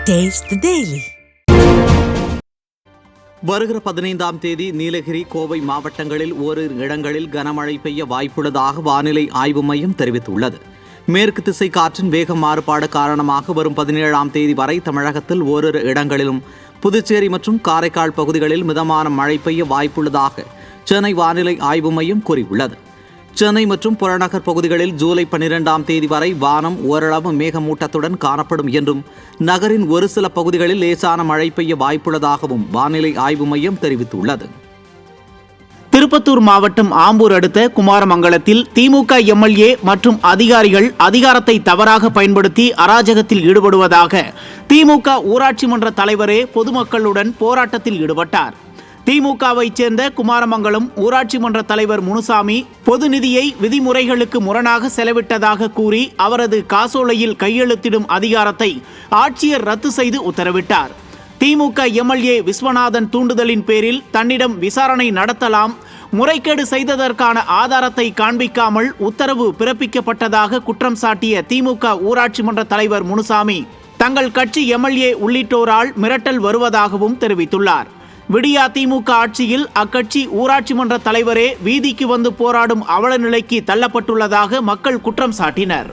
Taste the Daily. வருகிற 15ஆம் தேதி நீலகிரி, கோவை மாவட்டங்களில் ஓரிரு இடங்களில் கனமழை பெய்ய வாய்ப்புள்ளதாக வானிலை ஆய்வு மையம் தெரிவித்துள்ளது. மேற்கு திசை காற்றின் வேக மாறுபாடு காரணமாக வரும் 17ஆம் தேதி வரை தமிழகத்தில் ஓரிரு இடங்களிலும், புதுச்சேரி மற்றும் காரைக்கால் பகுதிகளில் மிதமான மழை பெய்ய வாய்ப்புள்ளதாக சென்னை வானிலை ஆய்வு மையம் கூறியுள்ளது. சென்னை மற்றும் புறநகர் பகுதிகளில் ஜூலை 12ஆம் தேதி வரை வானம் ஓரளவு மேகமூட்டத்துடன் காணப்படும் என்றும், நகரின் ஒரு சில பகுதிகளில் லேசான மழை பெய்ய வாய்ப்புள்ளதாகவும் வானிலை ஆய்வு மையம் தெரிவித்துள்ளது. திருப்பத்தூர் மாவட்டம் ஆம்பூர் அடுத்த குமாரமங்கலத்தில் திமுக எம்எல்ஏ மற்றும் அதிகாரிகள் அதிகாரத்தை தவறாக பயன்படுத்தி அராஜகத்தில் ஈடுபடுவதாக திமுக ஊராட்சி மன்ற தலைவரே பொதுமக்களுடன் போராட்டத்தில் ஈடுபட்டார். திமுகவை சேர்ந்த குமாரமங்கலம் ஊராட்சி மன்ற தலைவர் முனுசாமி பொது நிதியை விதிமுறைகளுக்கு முரணாக செலவிட்டதாக கூறி அவரது காசோலையில் கையெழுத்திடும் அதிகாரத்தை ஆட்சியர் ரத்து செய்து உத்தரவிட்டார். திமுக எம்எல்ஏ விஸ்வநாதன் தூண்டுதலின் பேரில் தன்னிடம் விசாரணை நடத்தலாம், முறைகேடு செய்ததற்கான ஆதாரத்தை காண்பிக்காமல் உத்தரவு பிறப்பிக்கப்பட்டதாக குற்றம் சாட்டிய திமுக ஊராட்சி மன்ற தலைவர் முனுசாமி தங்கள் கட்சி எம்எல்ஏ உள்ளிட்டோரால் மிரட்டல் வருவதாகவும் தெரிவித்துள்ளார். விடியா திமுக ஆட்சியில் அக்கட்சி ஊராட்சி மன்ற தலைவரே வீதிக்கு வந்து போராடும் அவல நிலைக்கு தள்ளப்பட்டுள்ளதாக மக்கள் குற்றம் சாட்டினர்.